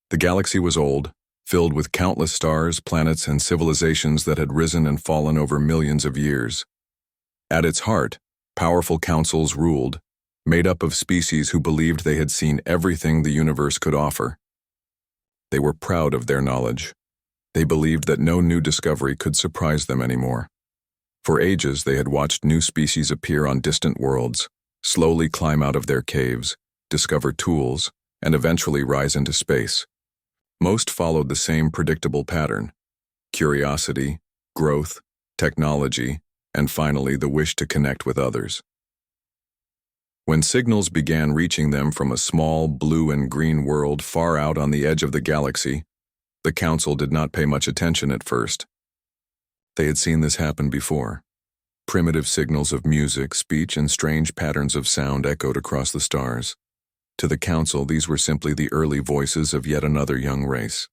The galaxy was old, filled with countless stars, planets, and civilizations that had risen and fallen over millions of years. At its heart, powerful councils ruled, made up of species who believed they had seen everything the universe could offer. They were proud of their knowledge. They believed that no new discovery could surprise them anymore. For ages, they had watched new species appear on distant worlds, slowly climb out of their caves, discover tools, and eventually rise into space. Most followed the same predictable pattern: curiosity, growth, technology, and finally the wish to connect with others. When signals began reaching them from a small blue and green world far out on the edge of the galaxy, the Council did not pay much attention at first. They had seen this happen before. Primitive signals of music, speech, and strange patterns of sound echoed across the stars. To the Council, these were simply the early voices of yet another young race.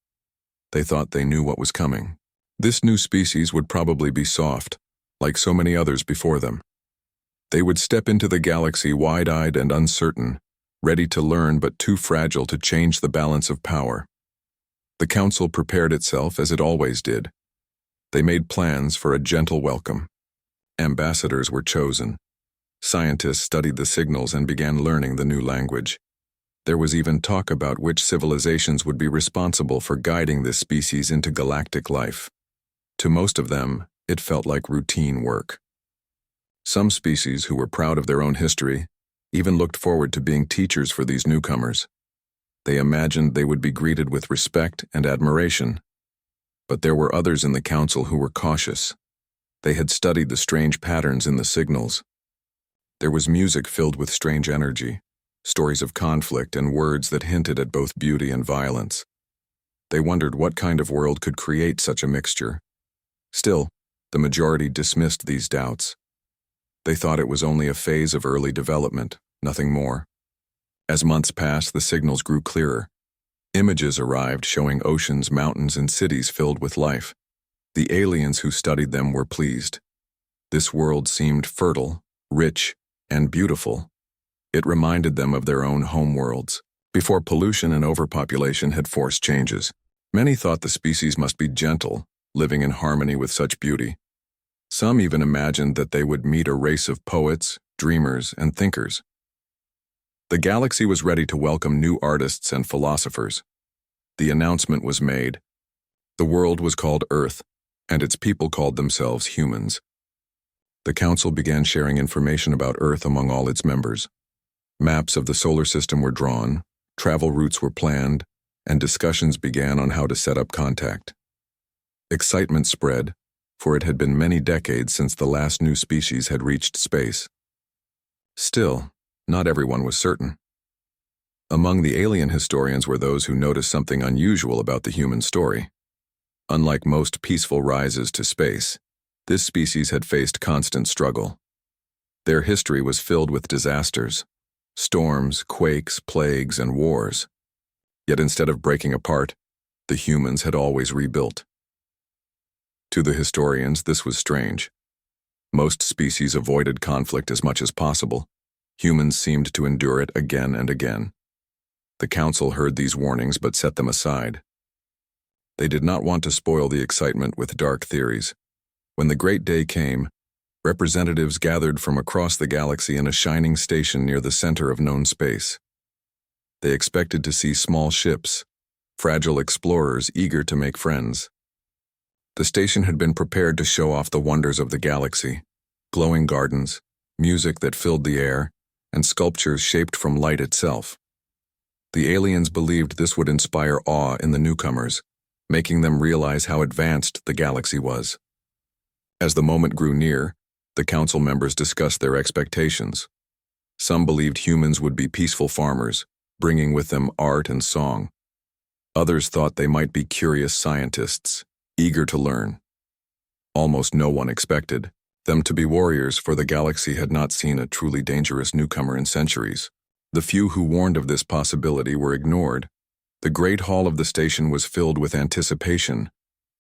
They thought they knew what was coming. This new species would probably be soft, like so many others before them. They would step into the galaxy wide-eyed and uncertain, ready to learn but too fragile to change the balance of power. The Council prepared itself as it always did. They made plans for a gentle welcome. Ambassadors were chosen. Scientists studied the signals and began learning the new language. There was even talk about which civilizations would be responsible for guiding this species into galactic life. To most of them, it felt like routine work. Some species who were proud of their own history even looked forward to being teachers for these newcomers. They imagined they would be greeted with respect and admiration. But there were others in the Council who were cautious. They had studied the strange patterns in the signals. There was music filled with strange energy, stories of conflict, and words that hinted at both beauty and violence. They wondered what kind of world could create such a mixture. Still, the majority dismissed these doubts. They thought it was only a phase of early development, nothing more. As months passed, the signals grew clearer. Images arrived showing oceans, mountains, and cities filled with life. The aliens who studied them were pleased. This world seemed fertile, rich, and beautiful. It reminded them of their own homeworlds, before pollution and overpopulation had forced changes. Many thought the species must be gentle, living in harmony with such beauty. Some even imagined that they would meet a race of poets, dreamers, and thinkers. The galaxy was ready to welcome new artists and philosophers. The announcement was made. The world was called Earth, and its people called themselves humans. The Council began sharing information about Earth among all its members. Maps of the solar system were drawn, travel routes were planned, and discussions began on how to set up contact. Excitement spread, for it had been many decades since the last new species had reached space. Still, not everyone was certain. Among the alien historians were those who noticed something unusual about the human story. Unlike most peaceful rises to space, this species had faced constant struggle. Their history was filled with disasters, storms, quakes, plagues, and wars. Yet instead of breaking apart, the humans had always rebuilt. To the historians, this was strange. Most species avoided conflict as much as possible. Humans seemed to endure it again and again. The Council heard these warnings but set them aside. They did not want to spoil the excitement with dark theories. When the great day came, representatives gathered from across the galaxy in a shining station near the center of known space. They expected to see small ships, fragile explorers eager to make friends. The station had been prepared to show off the wonders of the galaxy: glowing gardens, music that filled the air, and sculptures shaped from light itself. The aliens believed this would inspire awe in the newcomers, making them realize how advanced the galaxy was. As the moment grew near, the Council members discussed their expectations. Some believed humans would be peaceful farmers, bringing with them art and song. Others thought they might be curious scientists, eager to learn. Almost no one expected them to be warriors, for the galaxy had not seen a truly dangerous newcomer in centuries. The few who warned of this possibility were ignored. The great hall of the station was filled with anticipation.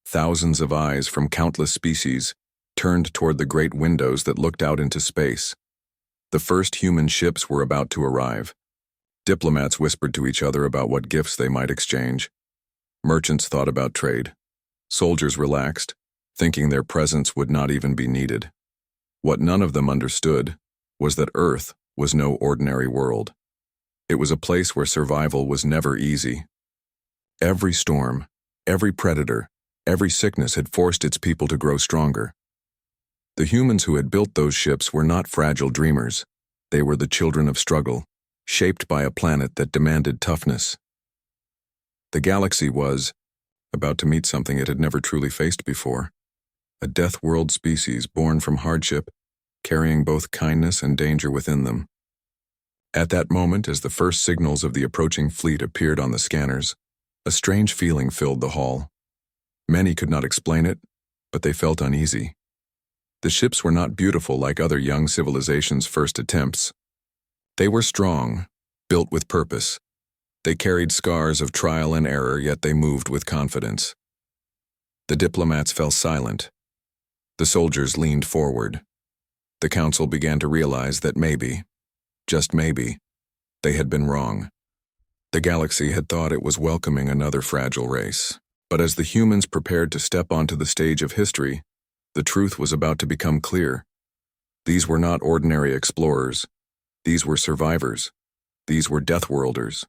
Thousands of eyes from countless species turned toward the great windows that looked out into space. The first human ships were about to arrive. Diplomats whispered to each other about what gifts they might exchange. Merchants thought about trade. Soldiers relaxed, thinking their presence would not even be needed. What none of them understood was that Earth was no ordinary world. It was a place where survival was never easy. Every storm, every predator, every sickness had forced its people to grow stronger. The humans who had built those ships were not fragile dreamers. They were the children of struggle, shaped by a planet that demanded toughness. The galaxy was about to meet something it had never truly faced before. A death world species born from hardship, carrying both kindness and danger within them. At that moment, as the first signals of the approaching fleet appeared on the scanners, a strange feeling filled the hall. Many could not explain it, but they felt uneasy. The ships were not beautiful like other young civilizations' first attempts. They were strong, built with purpose. They carried scars of trial and error, yet they moved with confidence. The diplomats fell silent. The soldiers leaned forward. The council began to realize that maybe, just maybe, they had been wrong. The galaxy had thought it was welcoming another fragile race. But as the humans prepared to step onto the stage of history, the truth was about to become clear. These were not ordinary explorers. These were survivors. These were Deathworlders.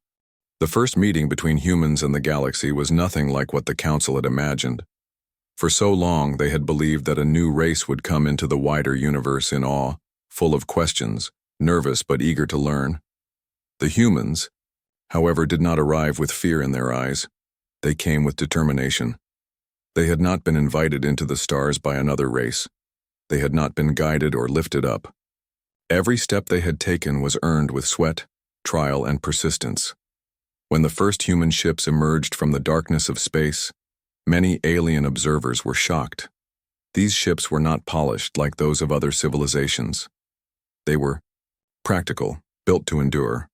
The first meeting between humans and the galaxy was nothing like what the council had imagined. For so long, they had believed that a new race would come into the wider universe in awe, full of questions, nervous but eager to learn. The humans, however, did not arrive with fear in their eyes. They came with determination. They had not been invited into the stars by another race. They had not been guided or lifted up. Every step they had taken was earned with sweat, trial, and persistence. When the first human ships emerged from the darkness of space, many alien observers were shocked. These ships were not polished like those of other civilizations. They were practical, built to endure.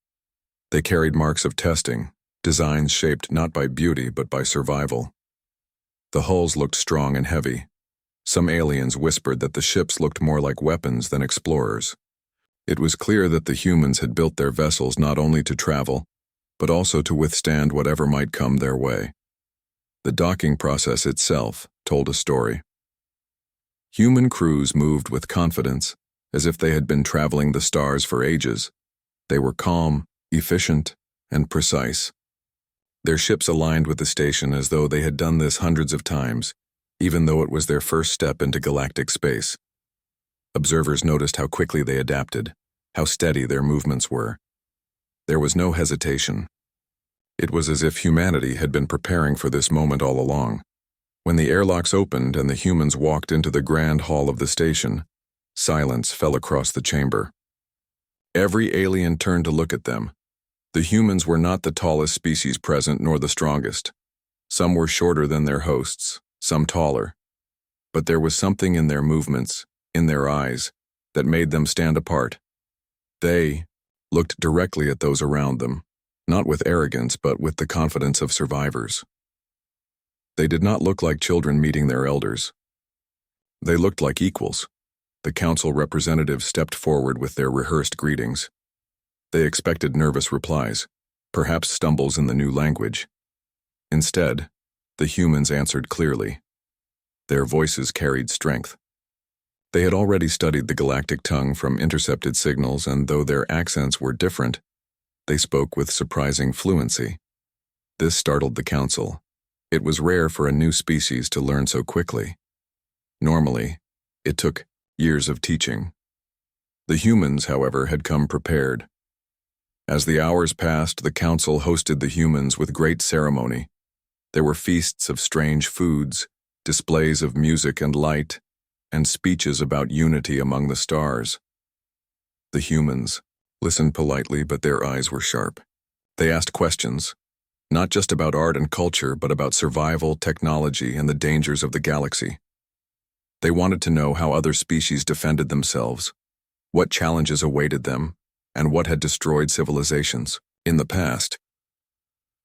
They carried marks of testing, designs shaped not by beauty but by survival. The hulls looked strong and heavy. Some aliens whispered that the ships looked more like weapons than explorers. It was clear that the humans had built their vessels not only to travel, but also to withstand whatever might come their way. The docking process itself told a story. Human crews moved with confidence, as if they had been traveling the stars for ages. They were calm, efficient, and precise. Their ships aligned with the station as though they had done this hundreds of times, even though it was their first step into galactic space. Observers noticed how quickly they adapted, how steady their movements were. There was no hesitation. It was as if humanity had been preparing for this moment all along. When the airlocks opened and the humans walked into the grand hall of the station, silence fell across the chamber. Every alien turned to look at them. The humans were not the tallest species present nor the strongest. Some were shorter than their hosts, some taller. But there was something in their movements, in their eyes, that made them stand apart. They looked directly at those around them, not with arrogance but with the confidence of survivors. They did not look like children meeting their elders. They looked like equals. The council representatives stepped forward with their rehearsed greetings. They expected nervous replies, perhaps stumbles in the new language. Instead, the humans answered clearly. Their voices carried strength. They had already studied the galactic tongue from intercepted signals, and though their accents were different, they spoke with surprising fluency. This startled the council. It was rare for a new species to learn so quickly. Normally, it took years of teaching. The humans, however, had come prepared. As the hours passed, the council hosted the humans with great ceremony. There were feasts of strange foods, displays of music and light, and speeches about unity among the stars. The humans listened politely, but their eyes were sharp. They asked questions, not just about art and culture, but about survival, technology, and the dangers of the galaxy. They wanted to know how other species defended themselves, what challenges awaited them, and what had destroyed civilizations in the past.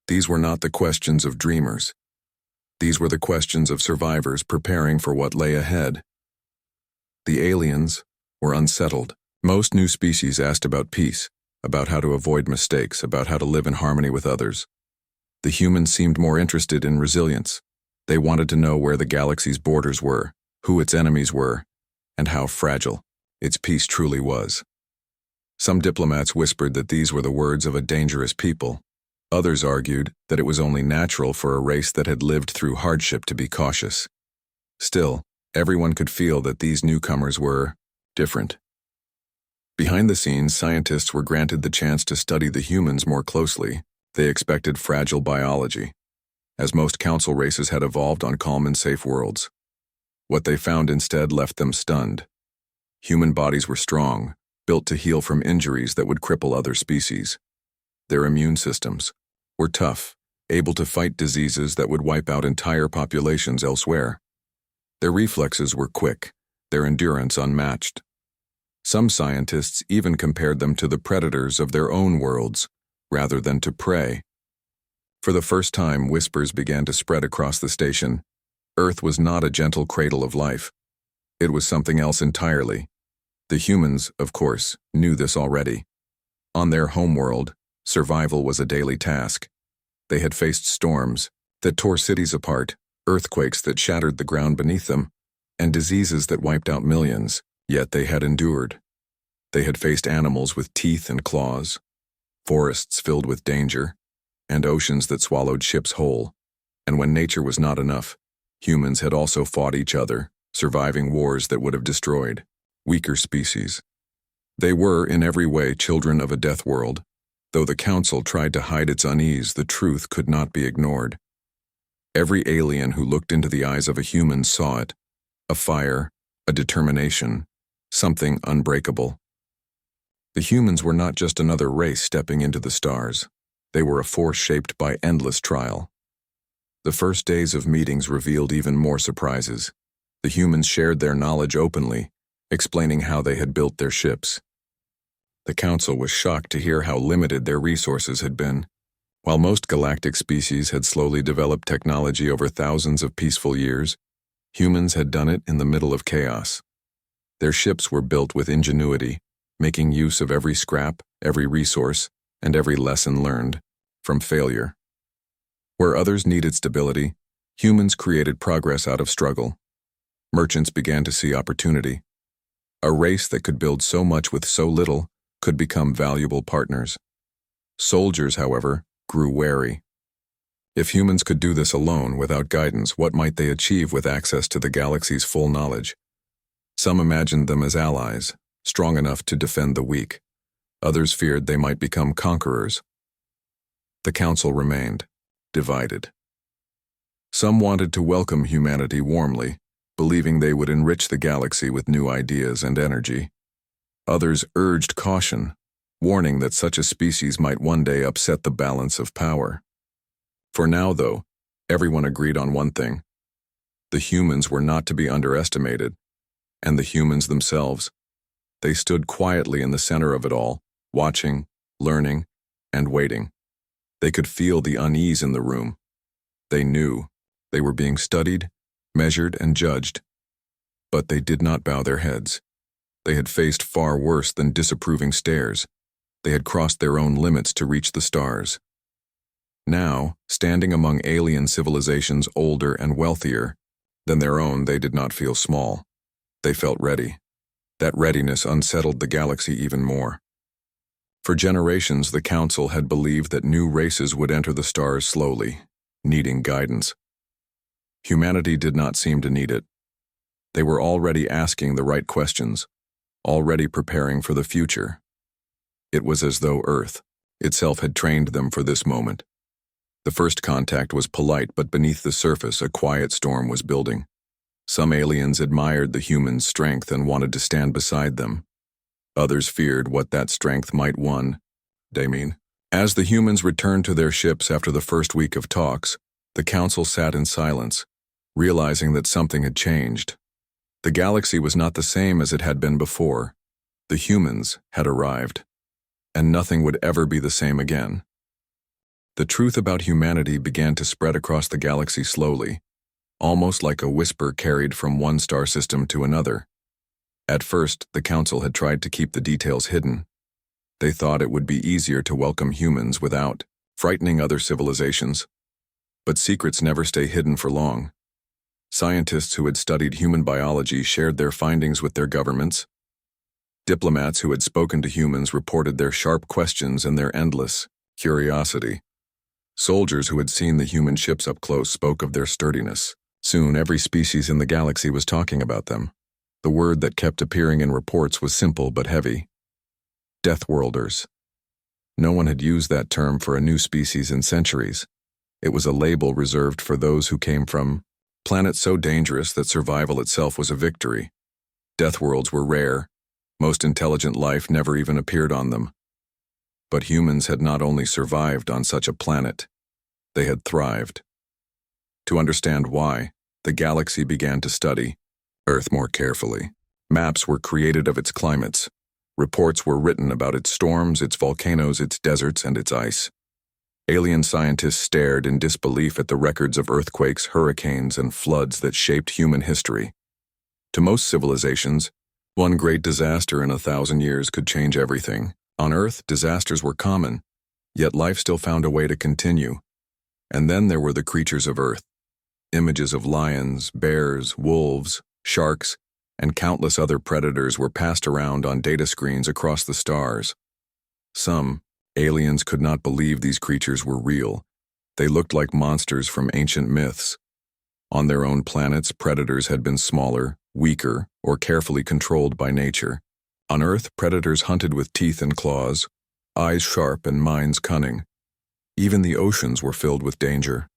These were not the questions of dreamers. These were the questions of survivors preparing for what lay ahead. The aliens were unsettled. Most new species asked about peace, about how to avoid mistakes, about how to live in harmony with others. The humans seemed more interested in resilience. They wanted to know where the galaxy's borders were, who its enemies were, and how fragile its peace truly was. Some diplomats whispered that these were the words of a dangerous people. Others argued that it was only natural for a race that had lived through hardship to be cautious. Still, everyone could feel that these newcomers were different. Behind the scenes, scientists were granted the chance to study the humans more closely. They expected fragile biology, as most council races had evolved on calm and safe worlds. What they found instead left them stunned. Human bodies were strong, built to heal from injuries that would cripple other species. Their immune systems were tough, able to fight diseases that would wipe out entire populations elsewhere. Their reflexes were quick, their endurance unmatched. Some scientists even compared them to the predators of their own worlds, rather than to prey. For the first time, whispers began to spread across the station. Earth was not a gentle cradle of life. It was something else entirely. The humans, of course, knew this already. On their homeworld, survival was a daily task. They had faced storms that tore cities apart, earthquakes that shattered the ground beneath them, and diseases that wiped out millions, yet they had endured. They had faced animals with teeth and claws, forests filled with danger, and oceans that swallowed ships whole. And when nature was not enough, humans had also fought each other, surviving wars that would have destroyed weaker species. They were, in every way, children of a death world. Though the Council tried to hide its unease, the truth could not be ignored. Every alien who looked into the eyes of a human saw it, a fire, a determination, something unbreakable. The humans were not just another race stepping into the stars. They were a force shaped by endless trial. The first days of meetings revealed even more surprises. The humans shared their knowledge openly, explaining how they had built their ships. The Council was shocked to hear how limited their resources had been. While most galactic species had slowly developed technology over thousands of peaceful years, humans had done it in the middle of chaos. Their ships were built with ingenuity, making use of every scrap, every resource, and every lesson learned from failure. Where others needed stability, humans created progress out of struggle. Merchants began to see opportunity. A race that could build so much with so little could become valuable partners. Soldiers, however, grew wary. If humans could do this alone, without guidance, what might they achieve with access to the galaxy's full knowledge? Some imagined them as allies, strong enough to defend the weak. Others feared they might become conquerors. The Council remained divided. Some wanted to welcome humanity warmly, believing they would enrich the galaxy with new ideas and energy. Others urged caution, warning that such a species might one day upset the balance of power. For now, though, everyone agreed on one thing. The humans were not to be underestimated, and the humans themselves. They stood quietly in the center of it all, watching, learning, and waiting. They could feel the unease in the room. They knew they were being studied, measured, and judged. But they did not bow their heads. They had faced far worse than disapproving stares. They had crossed their own limits to reach the stars. Now, standing among alien civilizations older and wealthier than their own, they did not feel small. They felt ready. That readiness unsettled the galaxy even more. For generations, the Council had believed that new races would enter the stars slowly, needing guidance. Humanity did not seem to need it. They were already asking the right questions, already preparing for the future. It was as though Earth itself had trained them for this moment. The first contact was polite, but beneath the surface, a quiet storm was building. Some aliens admired the humans' strength and wanted to stand beside them. Others feared what that strength might one day mean. As the humans returned to their ships after the first week of talks, the Council sat in silence, realizing that something had changed. The galaxy was not the same as it had been before. The humans had arrived, and nothing would ever be the same again. The truth about humanity began to spread across the galaxy slowly, almost like a whisper carried from one star system to another. At first, the Council had tried to keep the details hidden. They thought it would be easier to welcome humans without frightening other civilizations. But secrets never stay hidden for long. Scientists who had studied human biology shared their findings with their governments. Diplomats who had spoken to humans reported their sharp questions and their endless curiosity. Soldiers who had seen the human ships up close spoke of their sturdiness. Soon, every species in the galaxy was talking about them. The word that kept appearing in reports was simple but heavy: Deathworlders. No one had used that term for a new species in centuries. It was a label reserved for those who came from planets so dangerous that survival itself was a victory. Deathworlds were rare. Most intelligent life never even appeared on them. But humans had not only survived on such a planet, they had thrived. To understand why, the galaxy began to study Earth more carefully. Maps were created of its climates. Reports were written about its storms, its volcanoes, its deserts, and its ice. Alien scientists stared in disbelief at the records of earthquakes, hurricanes, and floods that shaped human history. To most civilizations, one great disaster in 1,000 years could change everything. On Earth, disasters were common, yet life still found a way to continue. And then there were the creatures of Earth. Images of lions, bears, wolves, sharks, and countless other predators were passed around on data screens across the stars. Some aliens could not believe these creatures were real. They looked like monsters from ancient myths. On their own planets, predators had been smaller, weaker, or carefully controlled by nature. On Earth, predators hunted with teeth and claws, eyes sharp and minds cunning. Even the oceans were filled with danger.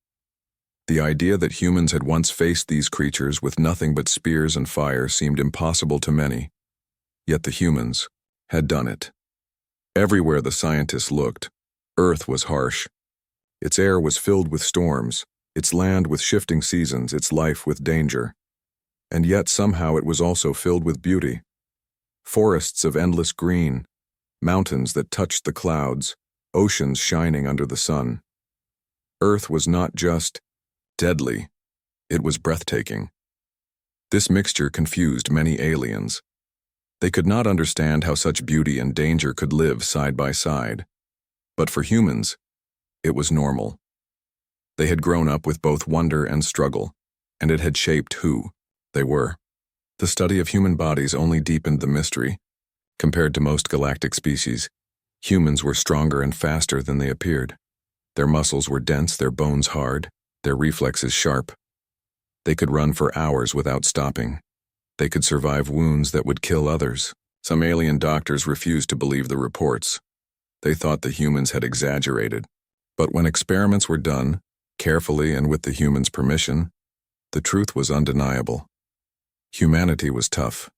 The idea that humans had once faced these creatures with nothing but spears and fire seemed impossible to many. Yet the humans had done it. Everywhere the scientists looked, Earth was harsh. Its air was filled with storms, its land with shifting seasons, its life with danger. And yet somehow it was also filled with beauty. Forests of endless green, mountains that touched the clouds, oceans shining under the sun. Earth was not just deadly, it was breathtaking. This mixture confused many aliens. They could not understand how such beauty and danger could live side by side. But for humans, it was normal. They had grown up with both wonder and struggle, and it had shaped who they were. The study of human bodies only deepened the mystery. Compared to most galactic species, humans were stronger and faster than they appeared. Their muscles were dense, their bones hard, their reflexes sharp. They could run for hours without stopping. They could survive wounds that would kill others. Some alien doctors refused to believe the reports. They thought the humans had exaggerated. But when experiments were done, carefully and with the humans' permission, the truth was undeniable. Humanity was tough.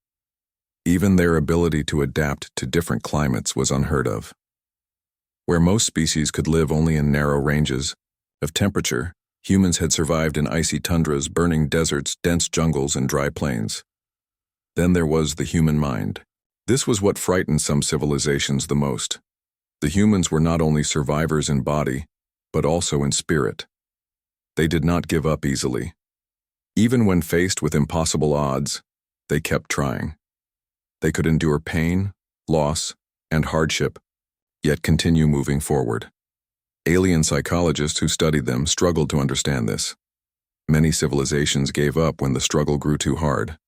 Even their ability to adapt to different climates was unheard of. Where most species could live only in narrow ranges of temperature, humans had survived in icy tundras, burning deserts, dense jungles, and dry plains. Then there was the human mind. This was what frightened some civilizations the most. The humans were not only survivors in body, but also in spirit. They did not give up easily. Even when faced with impossible odds, they kept trying. They could endure pain, loss, and hardship, yet continue moving forward. Alien psychologists who studied them struggled to understand this. Many civilizations gave up when the struggle grew too hard.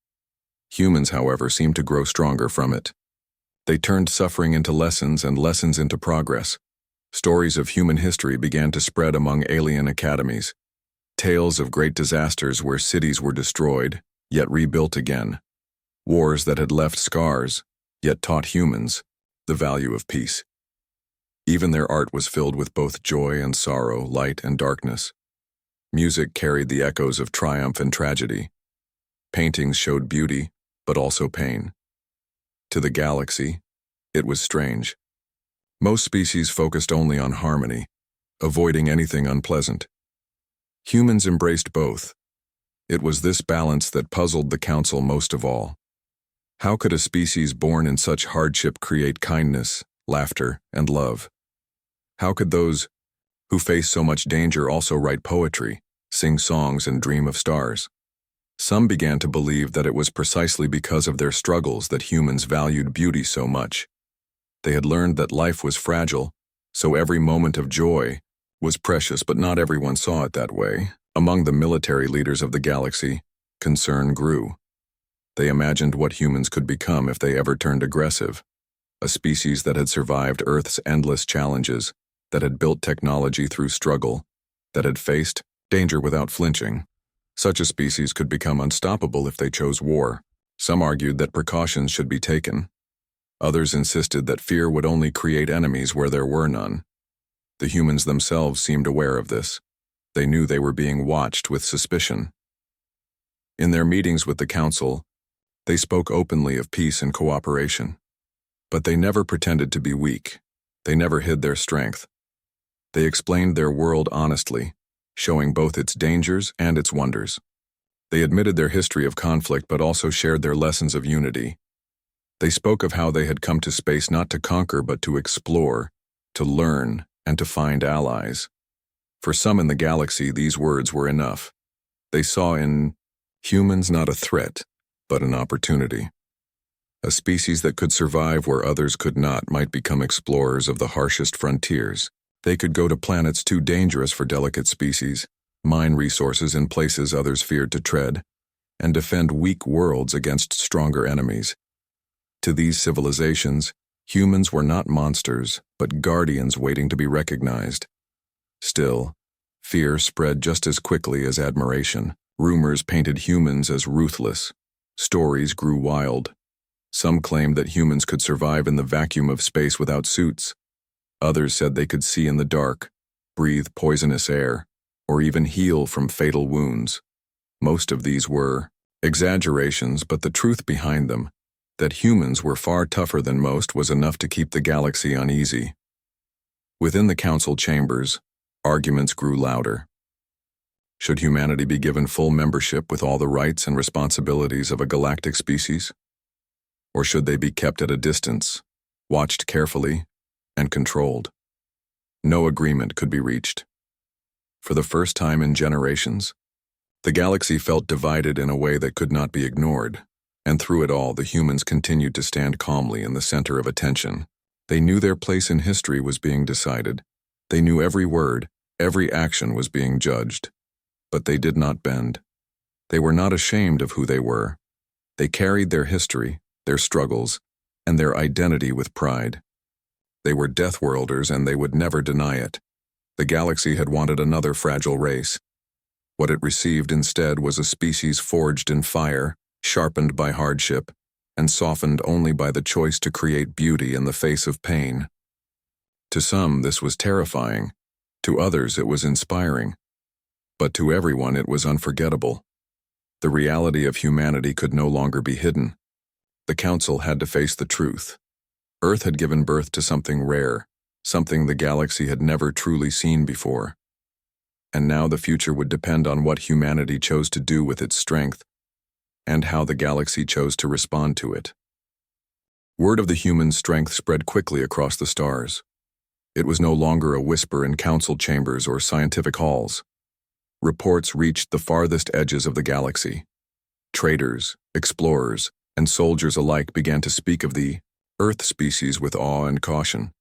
Humans, however, seemed to grow stronger from it. They turned suffering into lessons and lessons into progress. Stories of human history began to spread among alien academies. Tales of great disasters where cities were destroyed, yet rebuilt again. Wars that had left scars, yet taught humans the value of peace. Even their art was filled with both joy and sorrow, light and darkness. Music carried the echoes of triumph and tragedy. Paintings showed beauty, but also pain. To the galaxy, it was strange. Most species focused only on harmony, avoiding anything unpleasant. Humans embraced both. It was this balance that puzzled the Council most of all. How could a species born in such hardship create kindness, laughter, and love? How could those who face so much danger also write poetry, sing songs, and dream of stars? Some began to believe that it was precisely because of their struggles that humans valued beauty so much. They had learned that life was fragile, so every moment of joy was precious, but not everyone saw it that way. Among the military leaders of the galaxy, concern grew. They imagined what humans could become if they ever turned aggressive, a species that had survived Earth's endless challenges, that had built technology through struggle, that had faced danger without flinching. Such a species could become unstoppable if they chose war. Some argued that precautions should be taken. Others insisted that fear would only create enemies where there were none. The humans themselves seemed aware of this. They knew they were being watched with suspicion. In their meetings with the Council, they spoke openly of peace and cooperation. But they never pretended to be weak. They never hid their strength. They explained their world honestly, showing both its dangers and its wonders. They admitted their history of conflict but also shared their lessons of unity. They spoke of how they had come to space not to conquer but to explore, to learn, and to find allies. For some in the galaxy, these words were enough. They saw in humans not a threat, but an opportunity. A species that could survive where others could not might become explorers of the harshest frontiers. They could go to planets too dangerous for delicate species, mine resources in places others feared to tread, and defend weak worlds against stronger enemies. To these civilizations, humans were not monsters, but guardians waiting to be recognized. Still, fear spread just as quickly as admiration. Rumors painted humans as ruthless. Stories grew wild. Some claimed that humans could survive in the vacuum of space without suits. Others said they could see in the dark, breathe poisonous air, or even heal from fatal wounds. Most of these were exaggerations, but the truth behind them, that humans were far tougher than most, was enough to keep the galaxy uneasy. Within the council chambers, arguments grew louder. Should humanity be given full membership with all the rights and responsibilities of a galactic species? Or should they be kept at a distance, watched carefully, and controlled? No agreement could be reached. For the first time in generations, the galaxy felt divided in a way that could not be ignored, and through it all, the humans continued to stand calmly in the center of attention. They knew their place in history was being decided. They knew every word, every action was being judged. But they did not bend. They were not ashamed of who they were. They carried their history, their struggles, and their identity with pride. They were Deathworlders, and they would never deny it. The galaxy had wanted another fragile race. What it received instead was a species forged in fire, sharpened by hardship, and softened only by the choice to create beauty in the face of pain. To some, this was terrifying. To others, it was inspiring. But to everyone, it was unforgettable. The reality of humanity could no longer be hidden. The Council had to face the truth. Earth had given birth to something rare, something the galaxy had never truly seen before. And now the future would depend on what humanity chose to do with its strength, and how the galaxy chose to respond to it. Word of the human strength spread quickly across the stars. It was no longer a whisper in council chambers or scientific halls. Reports reached the farthest edges of the galaxy. Traders, explorers, and soldiers alike began to speak of the Earth species with awe and caution.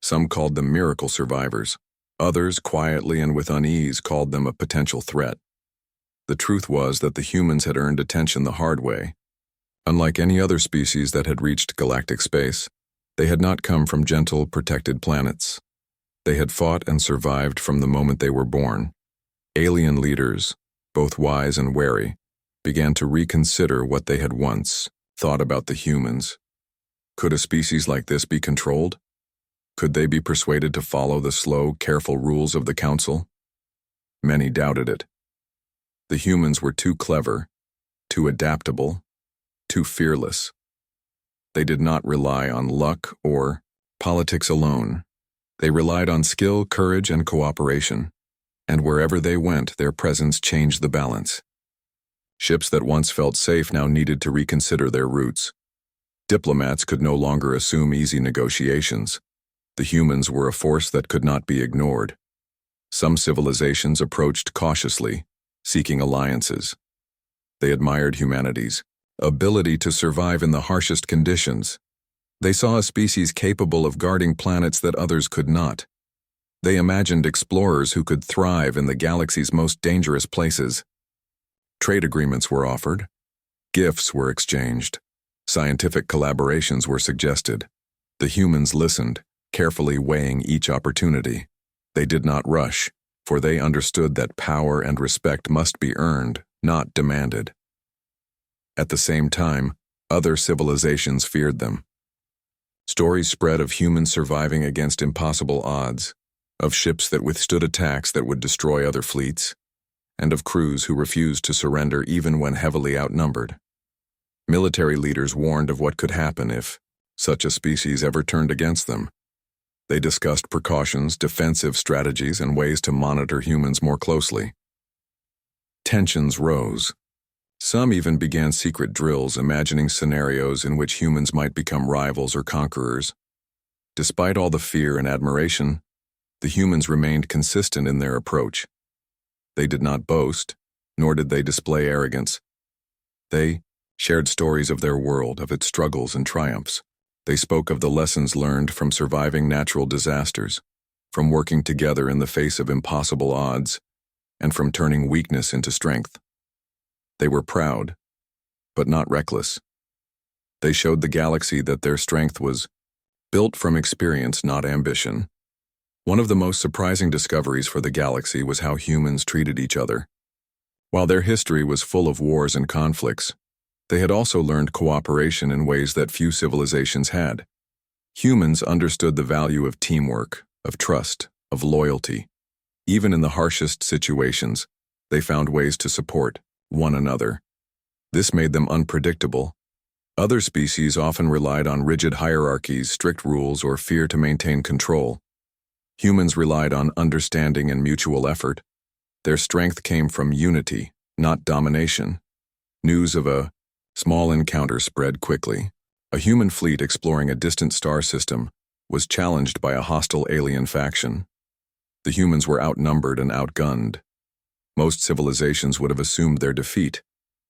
Some called them miracle survivors. Others, quietly and with unease, called them a potential threat. The truth was that the humans had earned attention the hard way. Unlike any other species that had reached galactic space, they had not come from gentle, protected planets. They had fought and survived from the moment they were born. Alien leaders, both wise and wary, began to reconsider what they had once thought about the humans. Could a species like this be controlled? Could they be persuaded to follow the slow, careful rules of the Council? Many doubted it. The humans were too clever, too adaptable, too fearless. They did not rely on luck or politics alone. They relied on skill, courage, and cooperation. And wherever they went, their presence changed the balance. Ships that once felt safe now needed to reconsider their routes. Diplomats could no longer assume easy negotiations. The humans were a force that could not be ignored. Some civilizations approached cautiously, seeking alliances. They admired humanity's ability to survive in the harshest conditions. They saw a species capable of guarding planets that others could not. They imagined explorers who could thrive in the galaxy's most dangerous places. Trade agreements were offered, gifts were exchanged, scientific collaborations were suggested. The humans listened, carefully weighing each opportunity. They did not rush, for they understood that power and respect must be earned, not demanded. At the same time, other civilizations feared them. Stories spread of humans surviving against impossible odds, of ships that withstood attacks that would destroy other fleets, and of crews who refused to surrender even when heavily outnumbered. Military leaders warned of what could happen if such a species ever turned against them. They discussed precautions, defensive strategies, and ways to monitor humans more closely. Tensions rose. Some even began secret drills, imagining scenarios in which humans might become rivals or conquerors. Despite all the fear and admiration, the humans remained consistent in their approach. They did not boast, nor did they display arrogance. They shared stories of their world, of its struggles and triumphs. They spoke of the lessons learned from surviving natural disasters, from working together in the face of impossible odds, and from turning weakness into strength. They were proud, but not reckless. They showed the galaxy that their strength was built from experience, not ambition. One of the most surprising discoveries for the galaxy was how humans treated each other. While their history was full of wars and conflicts, they had also learned cooperation in ways that few civilizations had. Humans understood the value of teamwork, of trust, of loyalty. Even in the harshest situations, they found ways to support one another. This made them unpredictable. Other species often relied on rigid hierarchies, strict rules, or fear to maintain control. Humans relied on understanding and mutual effort. Their strength came from unity, not domination. News of a small encounter spread quickly. A human fleet exploring a distant star system was challenged by a hostile alien faction. The humans were outnumbered and outgunned. Most civilizations would have assumed their defeat,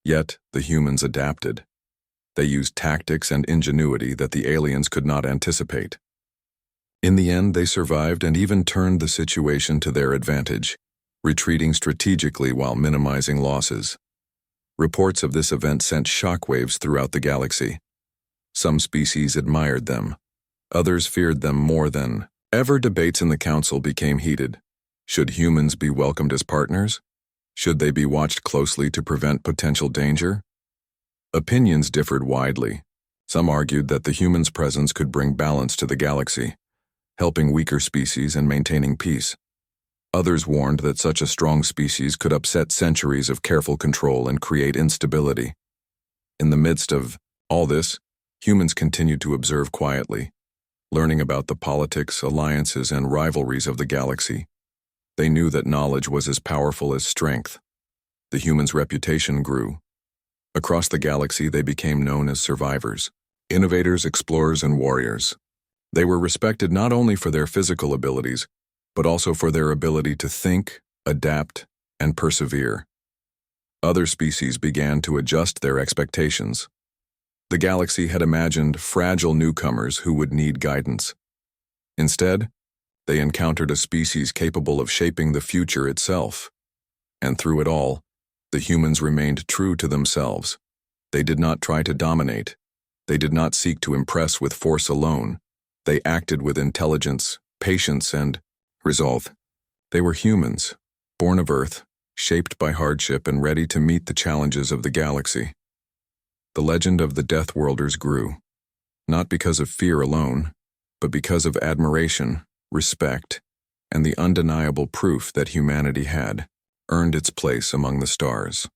yet the humans adapted. They used tactics and ingenuity that the aliens could not anticipate. In the end, they survived and even turned the situation to their advantage, retreating strategically while minimizing losses. Reports of this event sent shockwaves throughout the galaxy. Some species admired them. Others feared them more than ever. Debates in the council became heated. Should humans be welcomed as partners? Should they be watched closely to prevent potential danger? Opinions differed widely. Some argued that the humans' presence could bring balance to the galaxy, helping weaker species and maintaining peace. Others warned that such a strong species could upset centuries of careful control and create instability. In the midst of all this, humans continued to observe quietly, learning about the politics, alliances, and rivalries of the galaxy. They knew that knowledge was as powerful as strength. The humans' reputation grew. Across the galaxy, they became known as survivors, innovators, explorers, and warriors. They were respected not only for their physical abilities, but also for their ability to think, adapt, and persevere. Other species began to adjust their expectations. The galaxy had imagined fragile newcomers who would need guidance. Instead, they encountered a species capable of shaping the future itself. And through it all, the humans remained true to themselves. They did not try to dominate. They did not seek to impress with force alone. They acted with intelligence, patience, and resolve. They were humans, born of Earth, shaped by hardship and ready to meet the challenges of the galaxy. The legend of the Deathworlders grew, not because of fear alone, but because of admiration, respect, and the undeniable proof that humanity had earned its place among the stars.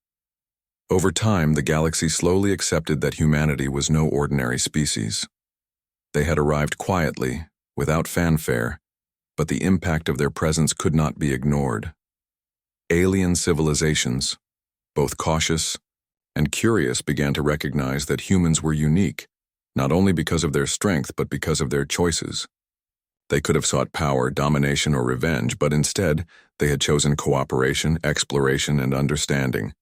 Over time, the galaxy slowly accepted that humanity was no ordinary species. They had arrived quietly, without fanfare, but the impact of their presence could not be ignored. Alien civilizations, both cautious and curious, began to recognize that humans were unique, not only because of their strength but because of their choices. They could have sought power, domination, or revenge, but instead, they had chosen cooperation, exploration, and understanding.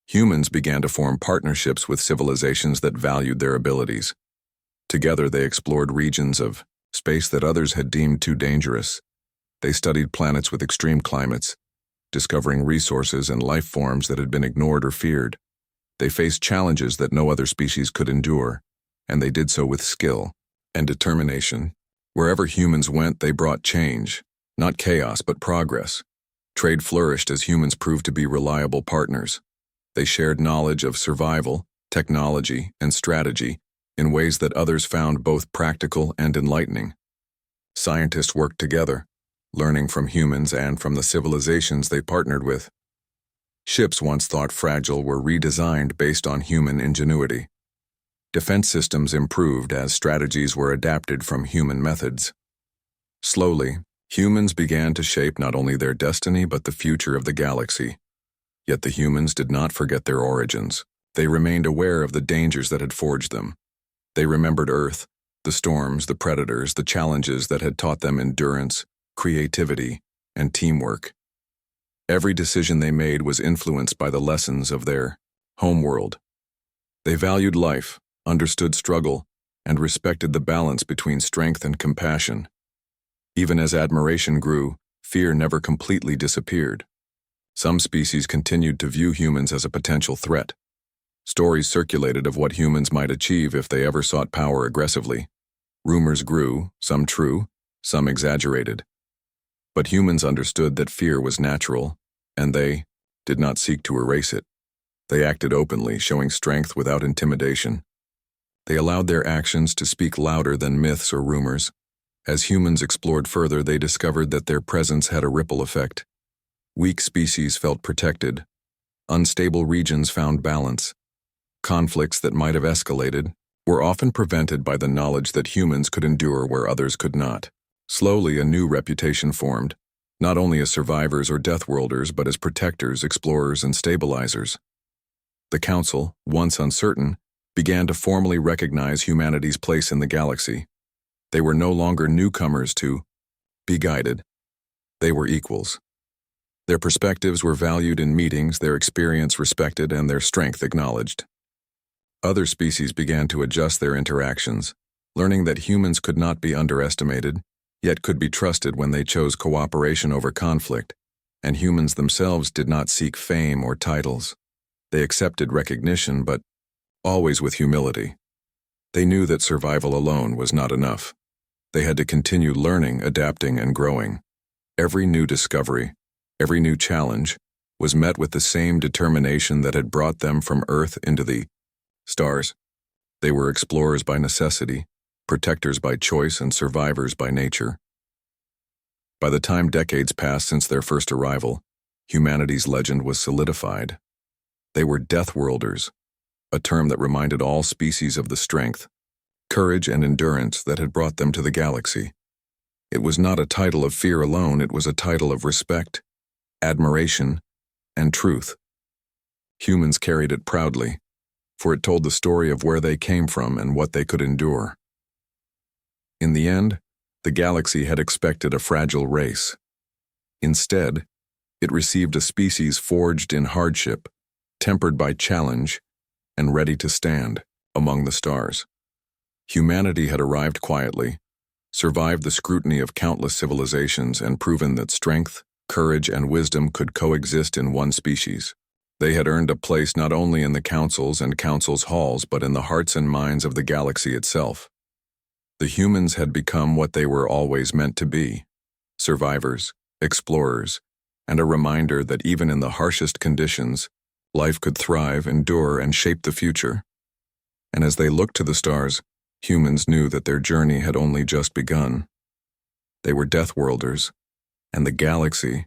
Humans began to form partnerships with civilizations that valued their abilities. Together, they explored regions of space that others had deemed too dangerous. They studied planets with extreme climates, discovering resources and life forms that had been ignored or feared. They faced challenges that no other species could endure, and they did so with skill and determination. Wherever humans went, they brought change, not chaos but progress. Trade flourished as humans proved to be reliable partners. They shared knowledge of survival, technology, and strategy in ways that others found both practical and enlightening. Scientists worked together, learning from humans and from the civilizations they partnered with. Ships once thought fragile were redesigned based on human ingenuity. Defense systems improved as strategies were adapted from human methods. Slowly, humans began to shape not only their destiny but the future of the galaxy. Yet the humans did not forget their origins. They remained aware of the dangers that had forged them. They remembered Earth, the storms, the predators, the challenges that had taught them endurance, creativity, and teamwork. Every decision they made was influenced by the lessons of their homeworld. They valued life, understood struggle, and respected the balance between strength and compassion. Even as admiration grew, fear never completely disappeared. Some species continued to view humans as a potential threat. Stories circulated of what humans might achieve if they ever sought power aggressively. Rumors grew, some true, some exaggerated. But humans understood that fear was natural, and they did not seek to erase it. They acted openly, showing strength without intimidation. They allowed their actions to speak louder than myths or rumors. As humans explored further, they discovered that their presence had a ripple effect. Weak species felt protected. Unstable regions found balance. Conflicts that might have escalated were often prevented by the knowledge that humans could endure where others could not. Slowly, a new reputation formed, not only as survivors or Deathworlders, but as protectors, explorers, and stabilizers. The Council, once uncertain, began to formally recognize humanity's place in the galaxy. They were no longer newcomers to be guided. They were equals. Their perspectives were valued in meetings, their experience respected, and their strength acknowledged. Other species began to adjust their interactions, learning that humans could not be underestimated, yet could be trusted when they chose cooperation over conflict, and humans themselves did not seek fame or titles. They accepted recognition, but always with humility. They knew that survival alone was not enough. They had to continue learning, adapting, and growing. Every new discovery, every new challenge, was met with the same determination that had brought them from Earth into the stars. They were explorers by necessity, protectors by choice, and survivors by nature. By the time decades passed since their first arrival, humanity's legend was solidified. They were Deathworlders, a term that reminded all species of the strength, courage, and endurance that had brought them to the galaxy. It was not a title of fear alone, it was a title of respect, admiration, and truth. Humans carried it proudly, for it told the story of where they came from and what they could endure. In the end, the galaxy had expected a fragile race. Instead, it received a species forged in hardship, tempered by challenge, and ready to stand among the stars. Humanity had arrived quietly, survived the scrutiny of countless civilizations, and proven that strength, courage, and wisdom could coexist in one species. They had earned a place not only in the councils and councils' halls, but in the hearts and minds of the galaxy itself. The humans had become what they were always meant to be: survivors, explorers, and a reminder that even in the harshest conditions, life could thrive, endure, and shape the future. And as they looked to the stars, humans knew that their journey had only just begun. They were Deathworlders, and the galaxy